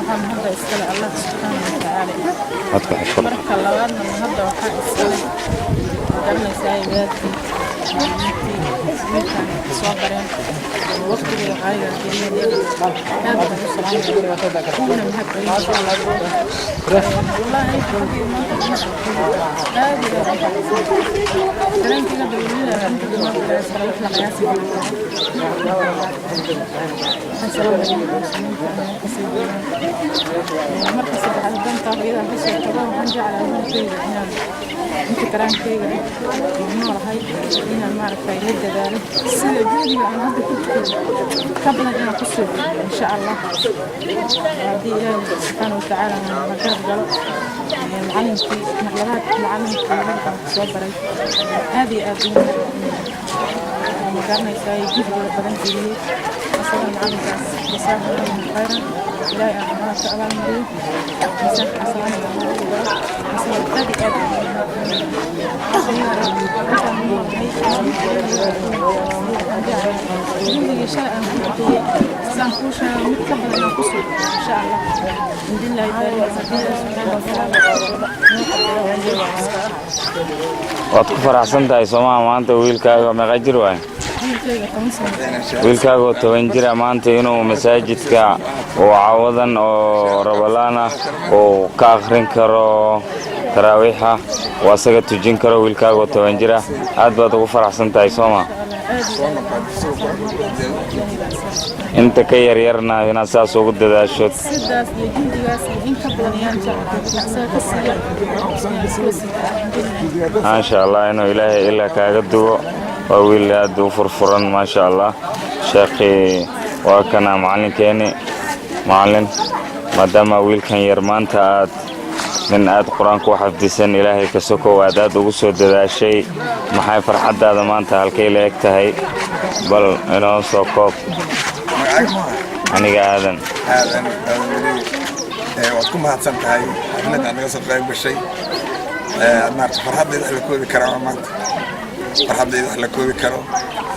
waxaan hadda iskale Allah subhanahu wa ta'ala hadka xishfad marka labaadna hadda waxaan iskale garanaysaa ibaadkii soo bareen waqtiga qaaliga keliya aad baan u salaamayaa kuna wallahi dareenkayga dawladda marka saddexaad danta iyada ka soo tago waxaan jeclahay inaan inta karaankayga noolahay inaan maaragtay la dadaalo sida guriga aan hadda ku jiro ka badan inaan ku soo gudbiyo insha Allah haddii ilaahay subxaanahu wa tacaala na garab galo macallinkii macallinkii soo baray aad iyo aad ma garanaysaa jihdiga badan geliyey asaga macallinkaas jasaahu Allahu khayran ilaahay aan ka abaalmariyo miisaanka xasanaadka asaga aad iyo جهدي شاء سان كوشا متقبل أن كسر إن شاء الله الحمد لله سبحانه وتعالى waad ku faraxsan tahay Soomaa maanta wiilkaaga meeqa jir waay wiilkaaga 10 jir maanta inuu masaajidka oo caawadan oo rabalaana oo ka akhrin karo taraawiixa wasaga tujin karo wiilkaaga 10 jir aad baad ugu faraxsan tahay Soomaa inta ka yaryarna inaad saas ugu dadaasho sidaas iyo jindigaas in ka badan ayaan jeclahay ما شاء الله إنه إلهي إلا كأجدو وويل أدو فرفرن ما شاء الله شيخي وكنا معلن كيني معلن ما دام ويل كان يرمان تاد من آد قرآن كوحف ديسن إلهي كسوكو وأداد وقصو دا شيء محاي فرحة دا ما انت هالكي ليك تهي بل إنه سوكوب أني قاعدن وأتكم هاتسان تهي أبنك أنا قصد غير بالشيء أنا فرحت إذا حلا كوبي كرا ما فرحت إذا حلا كوبي كرا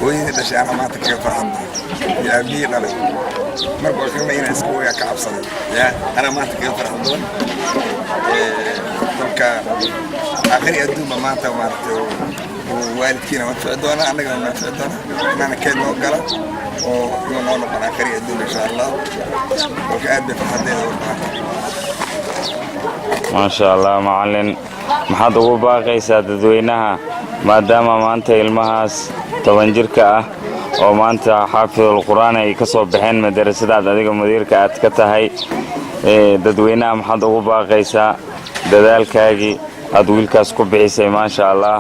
وين إذا شيء أنا ما تكيف فرحت يا أبي لا مربع كلمة هنا إسكو يا كعب صدق يا أنا ما تكيف فرحت دون تلك آخر يدوم ما تمارت ووالدكينا ما تفعدونا أنا قلنا ما تفعدونا أنا كيد نوقلا ويوم نوقلا آخر يدوم إن شاء الله وكأب فرحت إذا ما شاء الله معلن maxaad ugu baaqaysaa dadweynaha maadaama maanta ilmahaas 10 jirka ah oo maanta xaafidul quraan ay ka soo baxeen madrasadaad adiga mudiirka aad ka tahay dadweynaha maxaad ugu baaqaysaa dadaalkaagii aad wiilkaas ku bixisay ma sha Allah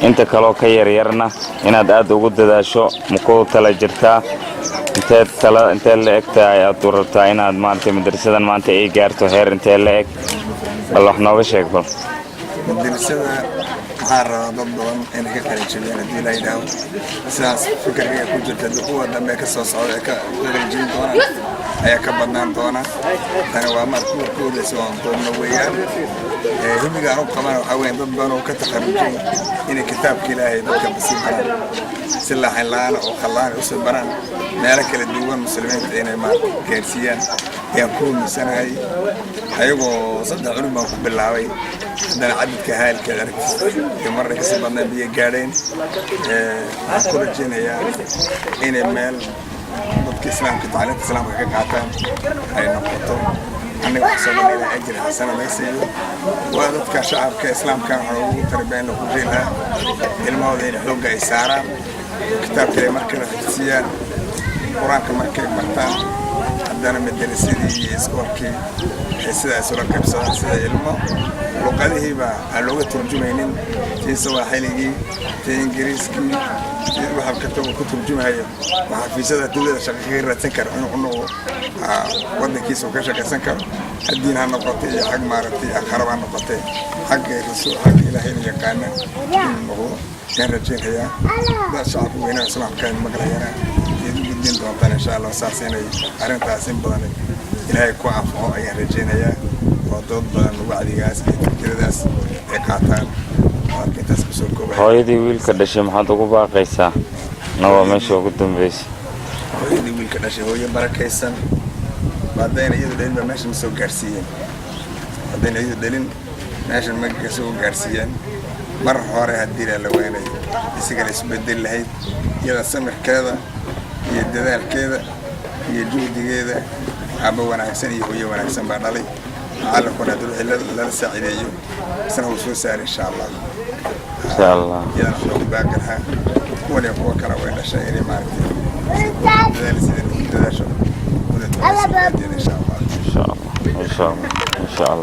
inta kale ka yaryarna inaad aad ugu dadaasho muku tala jirtaa intee la egtahay aad rabtaa inaad maanta madrasadan maanta ay gaarto heer intee la eg Allah nooga sheeg bal مدرسة حارة ضدهم إن هيك الجميع الدين هيدا ساس فكر هي كوجت الدخول لما يكسر صعود كرجين دونا هي كبرنا دونا أنا وامر كود سواء دونا وياه هم يقارن كمان وحوين ضدنا وكتخرجين إن كتاب كلا هيدا كبسيط برا سلاح اللان وخلان وسل برا مالك الدول مسلمين إن ما كارسيان يكون سنة هيبقوا صدق علماء بالعوي عندنا عدد كهال كذا مرة كسبنا بيه قارين كل جينا يا إن المال ضد إسلام كتعلم إسلام كقعتان هاي نقطة أنا وحسبنا إلى أجر حسنا ما يصير وضد كشعب كإسلام كان حروب تربين وكجيلها الماضي الحلقة إسارة كتاب كذا مركز حسيان قرآن كمركز مرتان عندنا مدرسين يسكوركي سida sura kabsan sida ilmo luqadii ba looga turjumaynin tii Soomaaliga tii Ingiriiska tii waxa ka tago ku turjumayo waxa fiisada dawladda shaqeeyay raadsan karo inuu wadankiisa ka shaqeysan karo hadii aan noqotay xaq maartay akharaba noqotay xaq rasuul xaq ilaahay yaqaan inuu kan rajeenaya da shacab weynaa islaamka magaalada idin doontaan insha Allah saasinay arintaas in badan إلهي كوعف أو أي رجينا وضد وعدياس كذاس إقاطان وكنت أسبسوا كوبا. هايدي ويل كدشة محطوطة باقيسا نوا مشوا قدام بيس. هايدي ويل كدشة هو يبارك كيسان haddayna iyadu dhalin ba meeshan ma soo gaarsiiyeen haddayna iyadu dhalin meeshan ma soo gaarsiiyeen mar hore haddii la weynayo isigana isbedel lahayd iyada samirkeeda iyo dadaalkeeda iyo juhdigeeda aba wanaagsan iyo hooyo wanaagsan baa dhalay caalamkuna hadduu lala saacideeyo isna uu soo saari insha allah iyadana waxuu baaqi lahaa kuwan iyo kuwa kale way dhashay inay maaragtay dadaal sida dadaasho insha allah